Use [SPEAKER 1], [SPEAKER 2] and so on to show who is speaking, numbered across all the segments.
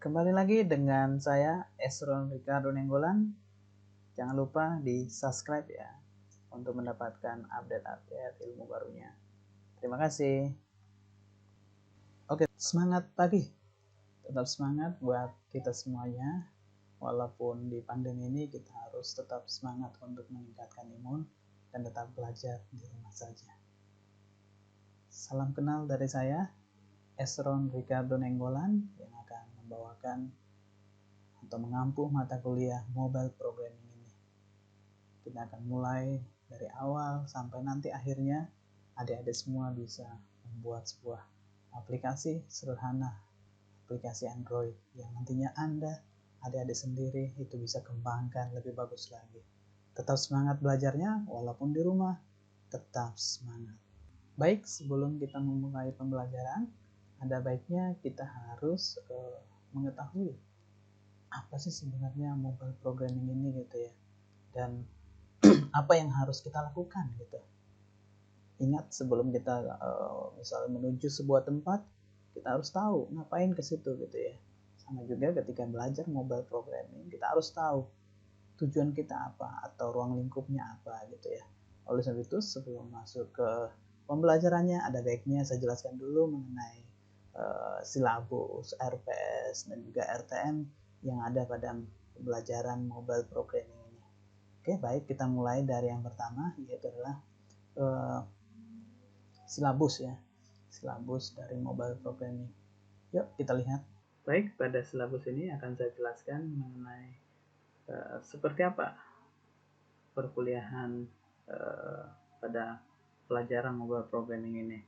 [SPEAKER 1] Kembali lagi dengan saya Esron Ricardo Nenggolan. Jangan lupa di subscribe ya untuk mendapatkan update-update ilmu barunya. Terima kasih. Oke, semangat pagi. Tetap semangat buat kita semuanya. Walaupun di pandemi ini kita harus tetap semangat untuk meningkatkan imun dan tetap belajar di rumah saja. Salam kenal dari saya, Esron Ricardo Nenggolan, yang akan membawakan atau mengampu mata kuliah mobile programming ini. Kita akan mulai dari awal sampai nanti akhirnya adik-adik semua bisa membuat sebuah aplikasi sederhana, aplikasi Android yang nantinya Anda, adik-adik sendiri itu bisa kembangkan lebih bagus lagi. Tetap semangat belajarnya walaupun di rumah, tetap semangat. Baik, sebelum kita memulai pembelajaran, ada baiknya kita harus mengetahui apa sih sebenarnya mobile programming ini gitu ya, dan apa yang harus kita lakukan gitu. Ingat, sebelum kita misalnya menuju sebuah tempat, kita harus tahu ngapain ke situ gitu ya. Sama juga ketika belajar mobile programming, kita harus tahu tujuan kita apa atau ruang lingkupnya apa gitu ya. Oleh sebab itu, sebelum masuk ke pembelajarannya, ada baiknya saya jelaskan dulu mengenai silabus, RPS, dan juga RTM yang ada pada pembelajaran mobile programming ini. Oke, baik, kita mulai dari yang pertama, yaitu adalah silabus ya, silabus dari mobile programming. Yuk kita lihat. Baik, pada silabus ini akan saya jelaskan mengenai seperti apa perkuliahan pada pelajaran mobile programming ini.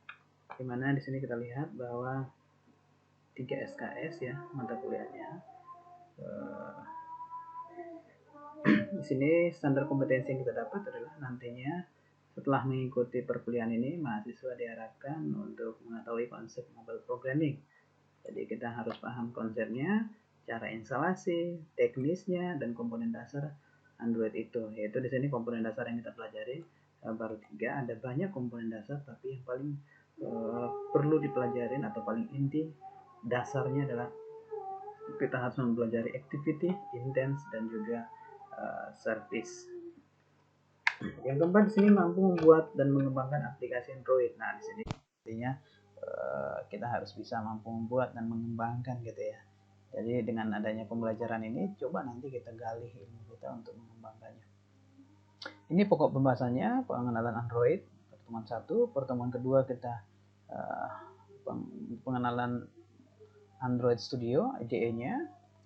[SPEAKER 1] Dimana di sini kita lihat bahwa 3 SKS ya mata kuliahnya. Di sini standar kompetensi yang kita dapat adalah nantinya setelah mengikuti perkuliahan ini, mahasiswa diharapkan untuk mengetahui konsep mobile programming. Jadi kita harus paham konsepnya, cara instalasi, teknisnya, dan komponen dasar Android itu. Yaitu di sini komponen dasar yang kita pelajari baru 3. Ada banyak komponen dasar, tapi yang paling perlu dipelajarin atau paling inti dasarnya adalah kita harus mempelajari activity, intense, dan juga service. Yang keempat, di sini mampu membuat dan mengembangkan aplikasi Android. Nah, di sini artinya kita harus bisa mampu membuat dan mengembangkan gitu ya. Jadi dengan adanya pembelajaran ini, coba nanti kita gali ilmu kita untuk mengembangkannya. Ini pokok pembahasannya, pengenalan Android, pertemuan 1. Pertemuan kedua kita pengenalan Android Studio, IDE-nya.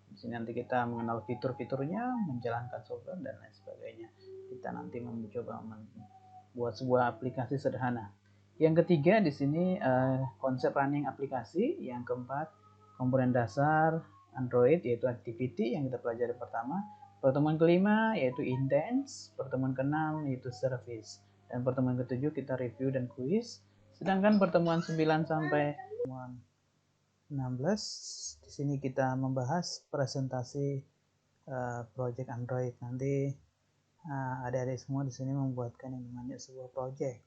[SPEAKER 1] Di sini nanti kita mengenal fitur-fiturnya, menjalankan software, dan lain sebagainya. Kita nanti mencoba membuat sebuah aplikasi sederhana. Yang ketiga di sini konsep running aplikasi. Yang keempat, komponen dasar Android yaitu activity yang kita pelajari pertama. Pertemuan kelima yaitu intense. Pertemuan keenam yaitu service. Dan pertemuan ketujuh kita review dan quiz. Sedangkan pertemuan 9 sampai pertemuan 16 di sini kita membahas presentasi project Android. Nanti adik-adik semua di sini membuatkan yang namanya sebuah project,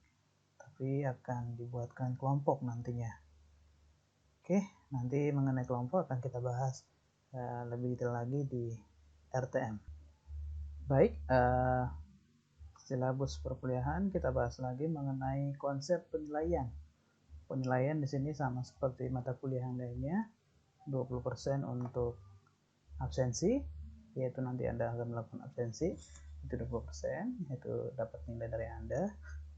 [SPEAKER 1] tapi akan dibuatkan kelompok nantinya. Oke, nanti mengenai kelompok akan kita bahas lebih detail lagi di RTM. Baik, silabus perkuliahan kita bahas lagi mengenai konsep penilaian. Penilaian di sini sama seperti mata kuliah yang lainnya, 20% untuk absensi, yaitu nanti Anda akan melakukan absensi, itu 20%, yaitu dapat nilai dari Anda.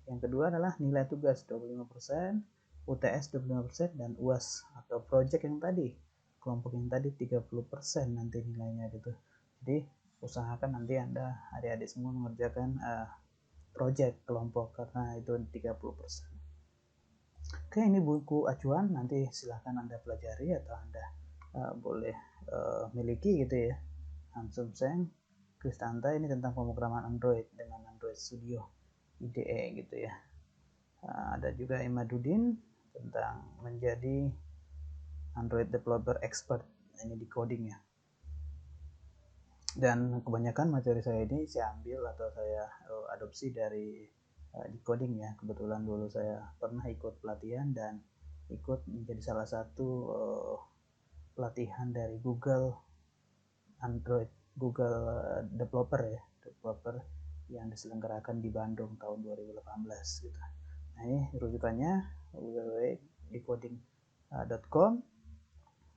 [SPEAKER 1] Yang kedua adalah nilai tugas 25%, UTS 25%, dan UAS atau project yang tadi, kelompok yang tadi 30% nanti nilainya gitu. Jadi usahakan nanti Anda adik-adik semua mengerjakan project kelompok karena itu 30%. Oke, ini buku acuan, nanti silahkan Anda pelajari atau Anda boleh miliki gitu ya. Hansum Seng, Kristanta, ini tentang pemrograman Android dengan Android Studio IDE gitu ya. Ada juga Imadudin tentang menjadi Android Developer Expert, ini di coding ya. Dan kebanyakan materi saya ini saya ambil atau saya adopsi dari decoding ya. Kebetulan dulu saya pernah ikut pelatihan dan ikut menjadi salah satu pelatihan dari Google Android, Google developer yang diselenggarakan di Bandung tahun 2018 gitu. Nah, ini rujukannya www.decoding.com,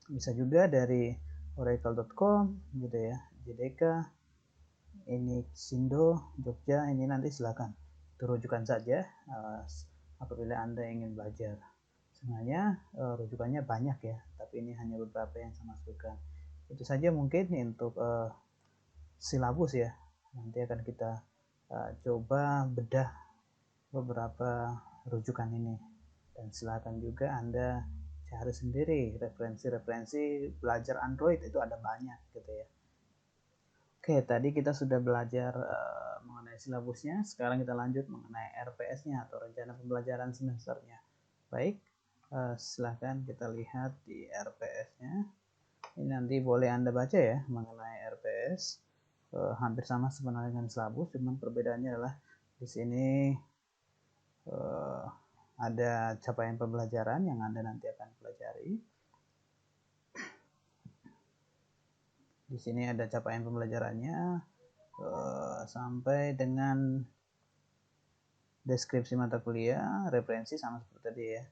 [SPEAKER 1] bisa juga dari oracle.com gitu ya, JDK, ini Sindo, Jogja, ini nanti silakan itu rujukan saja apabila Anda ingin belajar. Sebenarnya rujukannya banyak ya, tapi ini hanya beberapa yang saya masukkan. Itu saja mungkin untuk silabus ya. Nanti akan kita coba bedah beberapa rujukan ini, dan silakan juga Anda cari sendiri referensi belajar Android, itu ada banyak gitu ya. Oke, tadi kita sudah belajar mengenai silabusnya. Sekarang kita lanjut mengenai RPS-nya atau rencana pembelajaran semesternya. Baik, silahkan kita lihat di RPS-nya. Ini nanti boleh Anda baca ya mengenai RPS. Hampir sama sebenarnya dengan silabus, cuman perbedaannya adalah di sini ada capaian pembelajaran yang Anda nanti akan pelajari. Di sini ada capaian pembelajarannya sampai dengan deskripsi mata kuliah, referensi sama seperti tadi ya,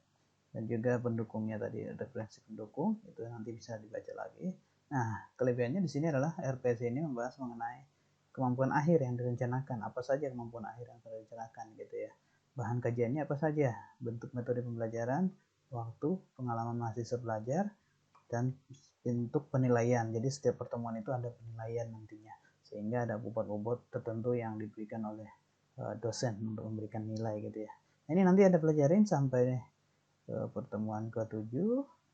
[SPEAKER 1] dan juga pendukungnya tadi, referensi pendukung itu nanti bisa dibaca lagi. Nah, kelebihannya di sini adalah RPS ini membahas mengenai kemampuan akhir yang direncanakan, apa saja kemampuan akhir yang direncanakan gitu ya. Bahan kajiannya apa saja, bentuk metode pembelajaran, waktu, pengalaman mahasiswa belajar, dan bentuk penilaian. Jadi setiap pertemuan itu ada penilaian nantinya, sehingga ada bobot-bobot tertentu yang diberikan oleh dosen untuk memberikan nilai gitu ya. Nah, ini nanti ada pelajarin sampai pertemuan ke-7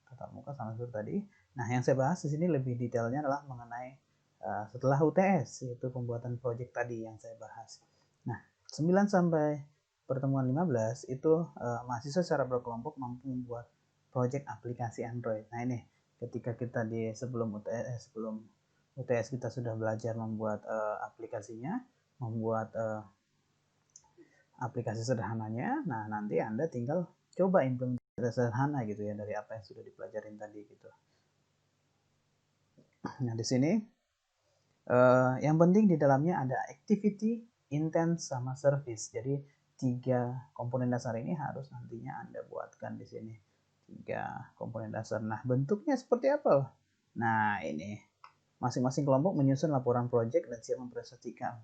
[SPEAKER 1] tatap muka sama seperti tadi. Nah, yang saya bahas di sini lebih detailnya adalah mengenai setelah UTS, yaitu pembuatan proyek tadi yang saya bahas. Nah, 9 sampai pertemuan 15 itu mahasiswa secara berkelompok mampu membuat proyek aplikasi Android. Nah, ini ketika kita di sebelum UTS kita sudah belajar membuat aplikasinya, membuat aplikasi sederhananya. Nah, nanti Anda tinggal coba implementasi sederhana gitu ya dari apa yang sudah dipelajarin tadi gitu. Nah, di sini yang penting di dalamnya ada activity, intent, sama service. Jadi 3 komponen dasar ini harus nantinya Anda buatkan di sini. 3 komponen dasar. Nah, bentuknya seperti apa? Nah, ini masing-masing kelompok menyusun laporan proyek dan siap mempresentasikan.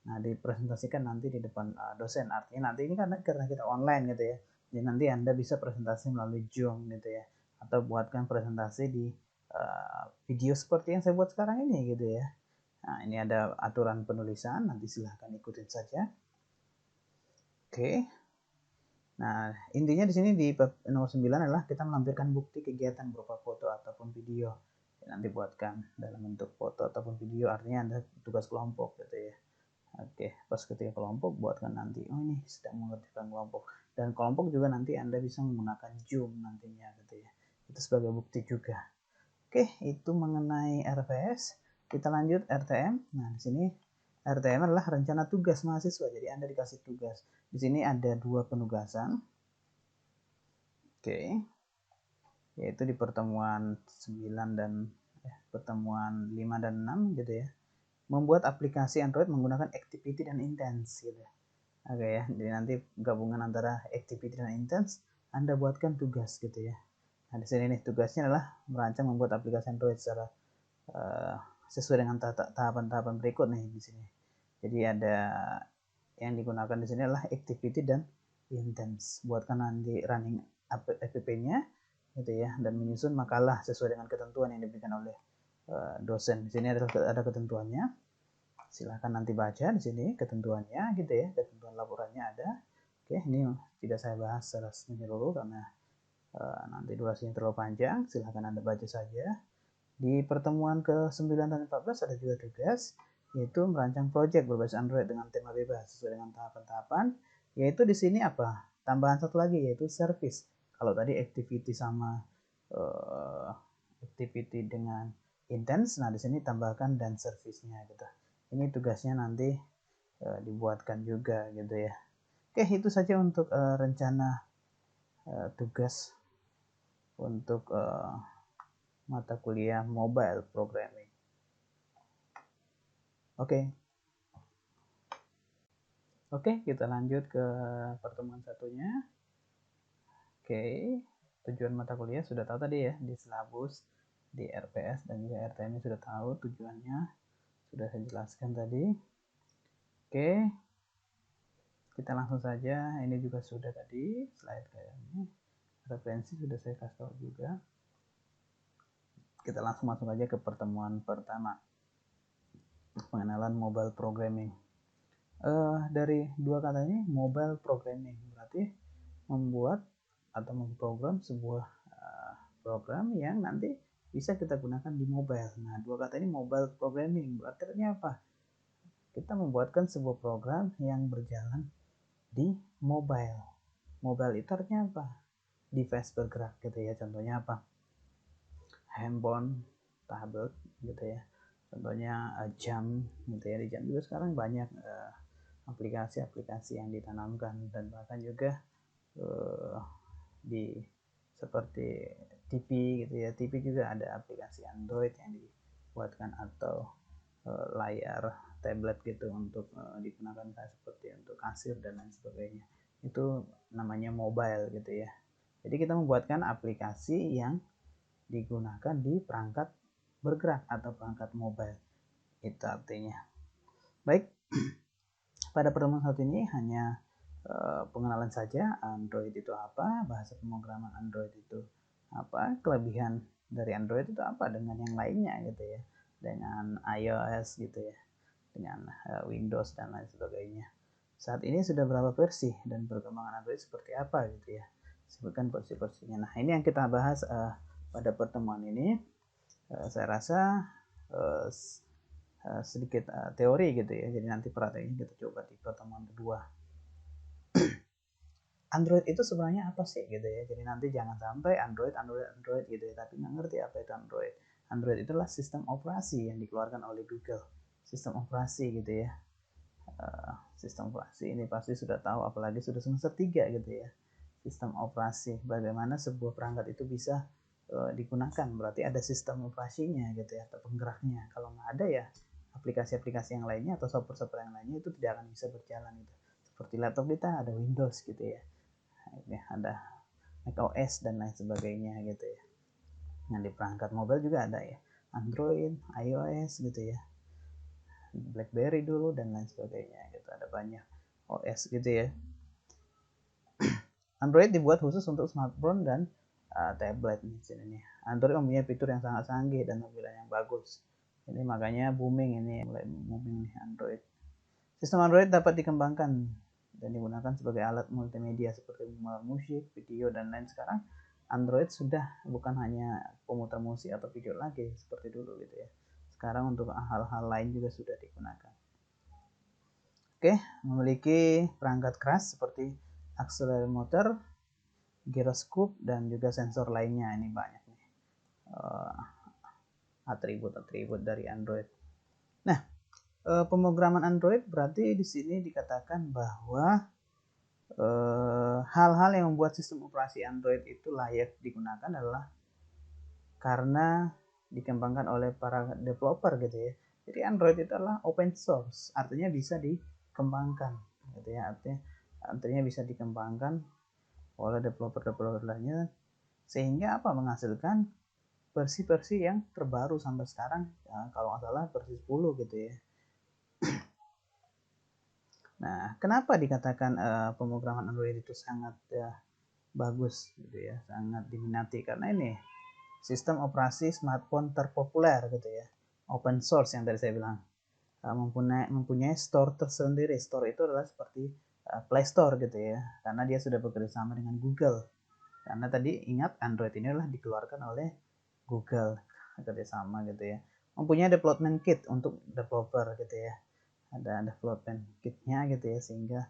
[SPEAKER 1] Nah, dipresentasikan nanti di depan dosen. Artinya nanti ini karena kita online gitu ya. Jadi nanti Anda bisa presentasi melalui Zoom gitu ya. Atau buatkan presentasi di video seperti yang saya buat sekarang ini gitu ya. Nah, ini ada aturan penulisan, nanti silahkan ikutin saja. Oke. Nah, intinya di sini di nomor 9 adalah kita melampirkan bukti kegiatan berupa foto ataupun video. Nanti buatkan dalam bentuk foto ataupun video, artinya Anda tugas kelompok gitu ya. Oke, pas ketika kelompok buatkan nanti, oh ini sedang mengerjakan kelompok. Dan kelompok juga nanti Anda bisa menggunakan Zoom nantinya gitu ya. Itu sebagai bukti juga. Oke, itu mengenai RPS. Kita lanjut RTM. Nah, di sini RTM adalah rencana tugas mahasiswa. Jadi Anda dikasih tugas. Di sini ada 2 penugasan. Oke. Yaitu di pertemuan 9 dan pertemuan 5 dan 6 gitu ya. Membuat aplikasi Android menggunakan activity dan intense gitu. Oke ya. Jadi nanti gabungan antara activity dan intense Anda buatkan tugas gitu ya. Nah, di sini nih tugasnya adalah merancang membuat aplikasi Android secara sesuai dengan tahapan-tahapan berikut nih di sini. Jadi ada yang digunakan di sini adalah activity dan intense. Buatkan nanti running app-nya gitu ya, dan menyusun makalah sesuai dengan ketentuan yang diberikan oleh dosen. Di sini ada ketentuannya. Silahkan nanti baca di sini ketentuannya gitu ya, ketentuan laporannya ada. Oke, ini tidak saya bahas secara menyeluruh karena nanti durasinya terlalu panjang. Silahkan Anda baca saja. Di pertemuan ke-9 dan 14 ada juga tugas, yaitu merancang proyek berbasis Android dengan tema bebas sesuai dengan tahapan-tahapan. Yaitu di sini apa? Tambahan satu lagi yaitu service. Kalau tadi activity sama activity dengan intense, nah di sini tambahkan dan service-nya gitu. Ini tugasnya nanti dibuatkan juga gitu ya. Oke, itu saja untuk rencana tugas untuk mata kuliah mobile programming. Oke, kita lanjut ke pertemuan satunya. Tujuan mata kuliah sudah tahu tadi ya, di silabus, di RPS dan juga RTM sudah tahu tujuannya, sudah saya jelaskan tadi. Kita langsung saja, ini juga sudah tadi slide kayaknya, referensi sudah saya kasih tahu juga. Kita langsung masuk aja ke pertemuan pertama, pengenalan mobile programming. Dari dua kata ini, mobile programming berarti membuat atau memprogram sebuah program yang nanti bisa kita gunakan di mobile. Nah, dua kata ini mobile programming berarti apa? Kita membuatkan sebuah program yang berjalan di mobile. Mobile itu artinya apa? Device bergerak gitu ya. Contohnya apa? Handphone, tablet gitu ya. Contohnya jam gitu ya. Di jam juga sekarang banyak aplikasi-aplikasi yang ditanamkan, dan bahkan juga di seperti TV gitu ya. TV juga ada aplikasi Android yang dibuatkan, atau layar tablet gitu untuk digunakan seperti untuk kasir dan lain sebagainya. Itu namanya mobile gitu ya. Jadi kita membuatkan aplikasi yang digunakan di perangkat bergerak atau perangkat mobile. Itu artinya. Baik, pada pertemuan saat ini hanya pengenalan saja Android itu apa, bahasa pemrograman Android itu apa, kelebihan dari Android itu apa dengan yang lainnya gitu ya, dengan iOS gitu ya, dengan Windows dan lain sebagainya. Saat ini sudah berapa versi dan perkembangan Android seperti apa gitu ya, sebutkan versi-versinya. Nah, ini yang kita bahas pada pertemuan ini. Saya rasa sedikit teori gitu ya, jadi nanti prakteknya kita coba di pertemuan kedua. Android itu sebenarnya apa sih gitu ya, jadi nanti jangan sampai Android gitu ya, tapi nggak ngerti apa itu Android. Android itulah sistem operasi yang dikeluarkan oleh Google, sistem operasi gitu ya. Sistem operasi ini pasti sudah tahu, apalagi sudah semester 3 gitu ya. Sistem operasi, bagaimana sebuah perangkat itu bisa digunakan, berarti ada sistem operasinya gitu ya, atau penggeraknya. Kalau nggak ada ya aplikasi-aplikasi yang lainnya atau software-software yang lainnya itu tidak akan bisa berjalan gitu. Seperti laptop kita ada Windows gitu ya, ada macOS dan lain sebagainya gitu ya. Yang di perangkat mobile juga ada ya, Android, iOS gitu ya, BlackBerry dulu dan lain sebagainya gitu, ada banyak OS gitu ya. Android dibuat khusus untuk smartphone dan tablet di sini nih. Android mempunyai fitur yang sangat canggih dan tampilan yang bagus. Ini makanya booming, ini mulai booming nih Android. Sistem Android dapat dikembangkan dan digunakan sebagai alat multimedia seperti musik, video dan lain. Sekarang Android sudah bukan hanya pemutar musik atau video lagi seperti dulu gitu ya. Sekarang untuk hal-hal lain juga sudah digunakan. Memiliki perangkat keras seperti akselerometer, giroskop dan juga sensor lainnya. Ini banyak nih atribut-atribut dari Android. Nah, pemrograman Android berarti di sini dikatakan bahwa hal-hal yang membuat sistem operasi Android itu layak digunakan adalah karena dikembangkan oleh para developer gitu ya. Jadi Android itu adalah open source, artinya bisa dikembangkan gitu ya, artinya bisa dikembangkan oleh developer-developer lainnya, sehingga menghasilkan versi-versi yang terbaru sampai sekarang ya, kalau nggak salah versi 10 gitu ya. Nah, kenapa dikatakan pemrograman Android itu sangat bagus gitu ya, sangat diminati? Karena ini sistem operasi smartphone terpopuler gitu ya, open source yang tadi saya bilang, mempunyai store tersendiri. Store itu adalah seperti Play Store gitu ya, karena dia sudah bekerja sama dengan Google. Karena tadi ingat Android ini adalah dikeluarkan oleh Google, kerjasama gitu ya. Mempunyai development kit untuk developer gitu ya, ada development kitnya gitu ya, sehingga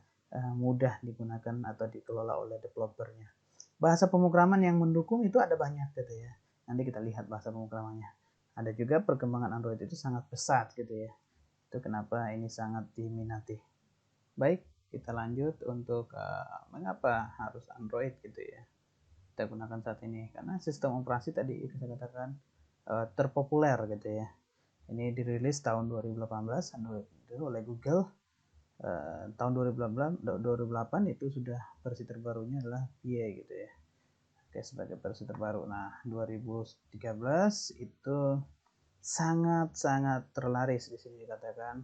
[SPEAKER 1] mudah digunakan atau dikelola oleh developernya. Bahasa pemrograman yang mendukung itu ada banyak gitu ya, nanti kita lihat bahasa pemrogramannya. Ada juga perkembangan Android itu sangat pesat gitu ya, itu kenapa ini sangat diminati. Baik, kita lanjut untuk mengapa harus Android gitu ya kita gunakan saat ini. Karena sistem operasi tadi saya katakan terpopuler gitu ya. Ini dirilis tahun 2018 Android itu oleh Google. Tahun 2008 itu sudah versi terbarunya adalah PA gitu ya. Oke, sebagai versi terbaru. Nah, 2013 itu sangat terlaris di sini dikatakan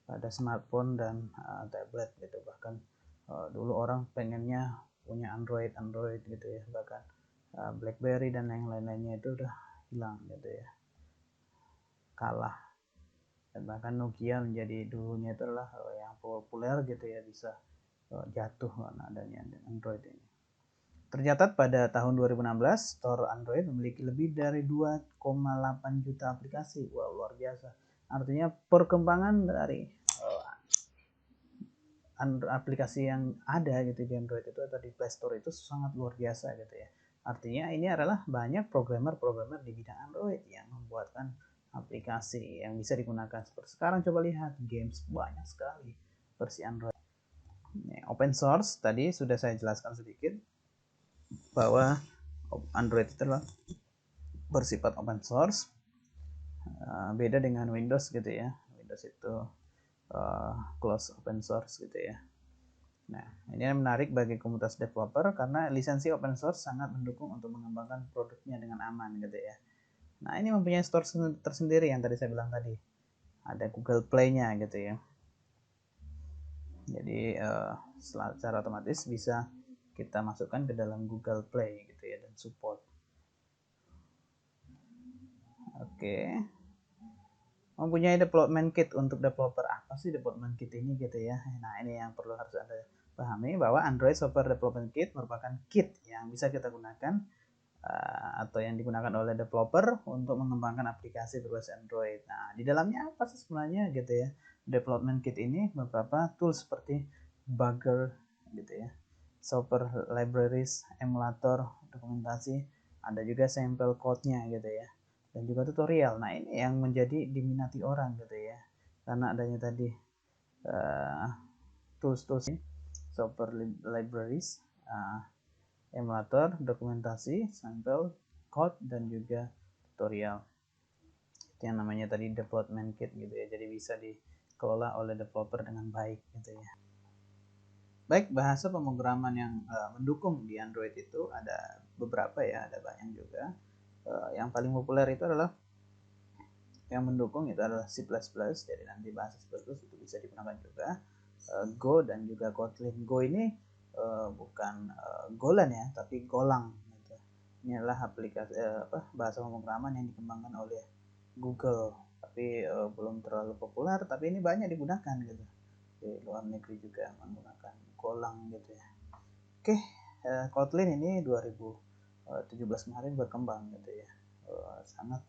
[SPEAKER 1] pada smartphone dan tablet gitu. Bahkan dulu orang pengennya punya Android gitu ya, bahkan BlackBerry dan yang lain-lainnya itu udah hilang gitu ya, kalah. Dan bahkan Nokia menjadi dulunya itu adalah yang populer gitu ya, bisa jatuh karena adanya Android ini. Tercatat pada tahun 2016 store Android memiliki lebih dari 2,8 juta aplikasi. Wah, luar biasa. Artinya perkembangan dari aplikasi yang ada gitu di Android itu atau di Play Store itu sangat luar biasa gitu ya. Artinya ini adalah banyak programmer di bidang Android yang membuatkan aplikasi yang bisa digunakan seperti sekarang. Coba lihat, games banyak sekali versi Android. Open source tadi sudah saya jelaskan sedikit bahwa Android itu adalah bersifat open source, beda dengan Windows gitu ya. Windows itu close open source gitu ya. Nah, ini menarik bagi komunitas developer karena lisensi open source sangat mendukung untuk mengembangkan produknya dengan aman gitu ya. Nah, ini mempunyai store tersendiri yang tadi saya bilang tadi. Ada Google Play-nya gitu ya. Jadi secara otomatis bisa kita masukkan ke dalam Google Play gitu ya, dan support. Oke. Mempunyai development kit untuk developer. Apa sih development kit ini gitu ya? Nah, ini yang perlu harus Anda pahami, bahwa Android Software Development Kit merupakan kit yang bisa kita gunakan atau yang digunakan oleh developer untuk mengembangkan aplikasi berbasis Android. Nah, di dalamnya apa sih sebenarnya gitu ya? Development kit ini beberapa tools seperti Bugger gitu ya, software libraries, emulator, dokumentasi, ada juga sampel code-nya gitu ya, dan juga tutorial. Nah, ini yang menjadi diminati orang gitu ya, karena adanya tadi tools-tools ini, software libraries, emulator, dokumentasi, sampel, code, dan juga tutorial. Itu yang namanya tadi development kit gitu ya. Jadi bisa dikelola oleh developer dengan baik gitu ya. Baik, bahasa pemrograman yang mendukung di Android itu ada beberapa ya, ada banyak juga. Yang paling populer itu adalah yang mendukung itu adalah C++. Jadi nanti bahasa C++ itu bisa digunakan juga. Go dan juga Kotlin. Go ini bukan Golan ya, tapi Golang gitu. Ini adalah aplikasi bahasa pemrograman yang dikembangkan oleh Google, tapi belum terlalu populer, tapi ini banyak digunakan gitu. Di luar negeri juga menggunakan Golang gitu ya. Oke, Kotlin ini 2017 kemarin berkembang gitu ya. Sangat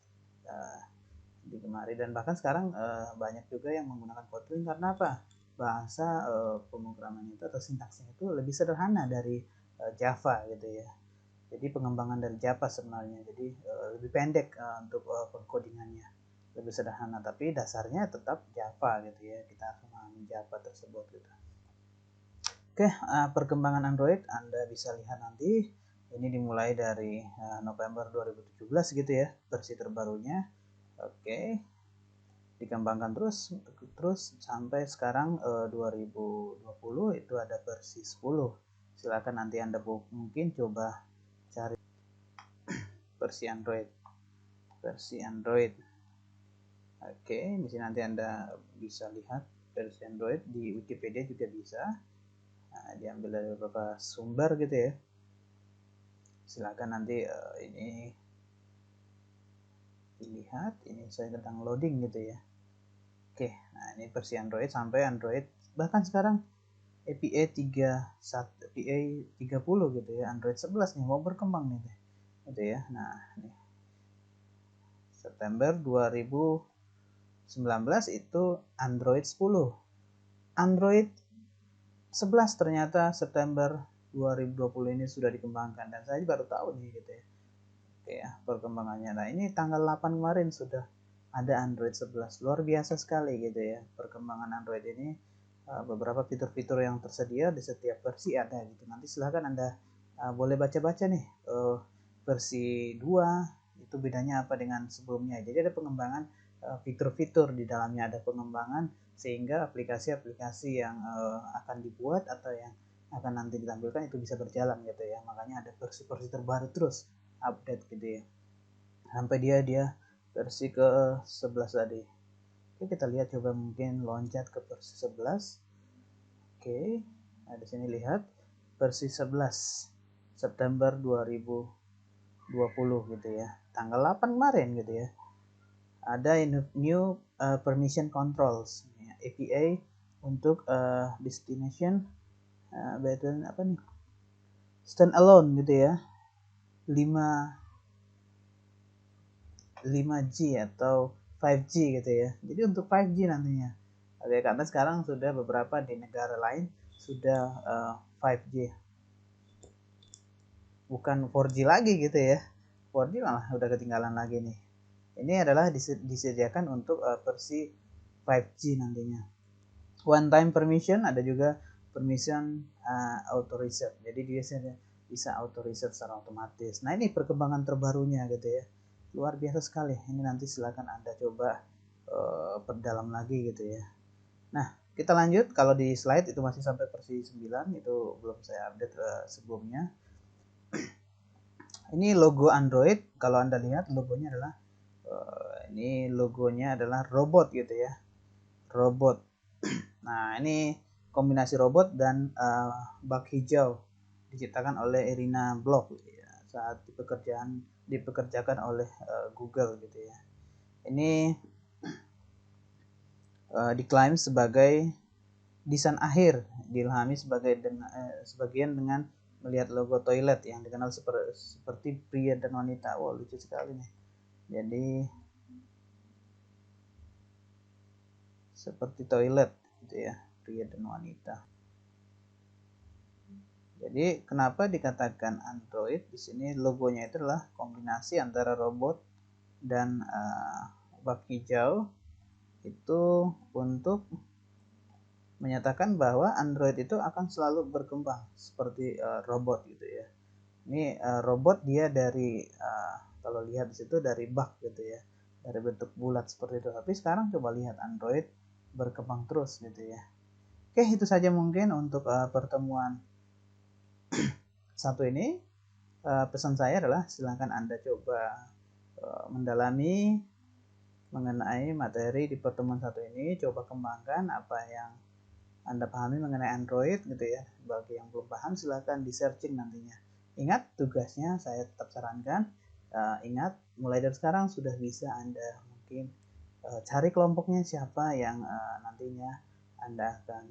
[SPEAKER 1] digemari, dan bahkan sekarang banyak juga yang menggunakan Kotlin karena apa? Bahasa pemrograman itu atau sintaksnya itu lebih sederhana dari Java gitu ya. Jadi pengembangan dari Java sebenarnya, jadi lebih pendek untuk pengkodingannya, lebih sederhana, tapi dasarnya tetap Java gitu ya. Kita harus memahami Java tersebut gitu. Oke, perkembangan Android Anda bisa lihat nanti. Ini dimulai dari November 2017 gitu ya, versi terbarunya. Oke, dikembangkan terus sampai sekarang 2020 itu ada versi 10. Silakan nanti Anda mungkin coba cari versi Android. Oke, di sini nanti Anda bisa lihat versi Android, di Wikipedia juga bisa. Nah, diambil dari beberapa sumber gitu ya. Silakan nanti ini dilihat. Ini saya sedang loading gitu ya. Oke, nah ini versi Android sampai Android bahkan sekarang API 30 gitu ya, Android 11 nih mau berkembang nih gitu ya. Nah, ini September 2019 itu Android 10. Android 11 ternyata September 2020 ini sudah dikembangkan, dan saya baru tahu nih gitu ya. Oke ya, perkembangannya. Nah, ini tanggal 8 kemarin sudah ada Android 11. Luar biasa sekali gitu ya perkembangan Android ini. Beberapa fitur-fitur yang tersedia di setiap versi ada gitu. Nanti silahkan Anda boleh baca-baca nih versi 2 Itu bedanya apa dengan sebelumnya? Jadi ada pengembangan fitur-fitur di dalamnya, ada pengembangan sehingga aplikasi-aplikasi yang akan dibuat atau yang akan nanti ditampilkan itu bisa berjalan gitu ya. Makanya ada versi-versi terbaru terus update gitu ya. Sampai dia versi ke 11 tadi. Oke, kita lihat coba mungkin loncat ke versi 11. Oke, nah di sini lihat versi 11 September 2020 gitu ya. Tanggal 8 kemarin gitu ya. Ada new permission controls ya, API untuk destination button apa nih? Standalone gitu ya. 5G atau 5G gitu ya. Jadi untuk 5G nantinya. Oke, karena sekarang sudah beberapa di negara lain sudah 5G. Bukan 4G lagi gitu ya. 4G malah udah ketinggalan lagi nih. Ini adalah disediakan untuk versi 5G nantinya. One time permission, ada juga permission auto reset. Jadi dia bisa auto reset secara otomatis. Nah, ini perkembangan terbarunya gitu ya. Luar biasa sekali. Ini nanti silakan Anda coba perdalam lagi gitu ya. Nah, kita lanjut. Kalau di slide itu masih sampai versi 9, itu belum saya update sebelumnya. Ini logo Android. Kalau Anda lihat logonya adalah ini logonya adalah robot gitu ya. Robot. Nah, ini kombinasi robot dan bak hijau diciptakan oleh Irina Block gitu ya, saat dipekerjakan oleh Google gitu ya. Ini diklaim sebagai desain akhir, diilhami sebagian dengan melihat logo toilet yang dikenal seperti pria dan wanita. Wow, lucu sekali nih. Jadi seperti toilet gitu ya, pria dan wanita. Jadi kenapa dikatakan Android? Di sini logonya itu adalah kombinasi antara robot dan bak hijau itu untuk menyatakan bahwa Android itu akan selalu berkembang seperti robot gitu ya. Ini robot dia dari kalau lihat di situ dari bak gitu ya, dari bentuk bulat seperti itu. Tapi sekarang coba lihat Android berkembang terus gitu ya. Oke, itu saja mungkin untuk pertemuan satu ini. Pesan saya adalah silakan Anda coba mendalami mengenai materi di pertemuan satu ini, coba kembangkan apa yang Anda pahami mengenai Android gitu ya. Bagi yang belum paham silakan di searching nantinya. Ingat tugasnya saya tetap sarankan, ingat mulai dari sekarang sudah bisa Anda mungkin cari kelompoknya siapa yang nantinya Anda akan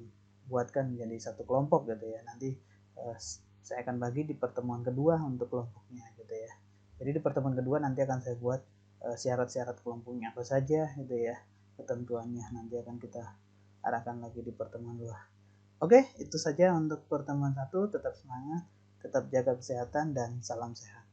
[SPEAKER 1] buatkan menjadi satu kelompok gitu ya. Nanti saya akan bagi di pertemuan kedua untuk kelompoknya gitu ya. Jadi di pertemuan kedua nanti akan saya buat syarat-syarat kelompoknya apa saja gitu ya, ketentuannya nanti akan kita arahkan lagi di pertemuan 2. Oke, itu saja untuk pertemuan 1. Tetap semangat, tetap jaga kesehatan dan salam sehat.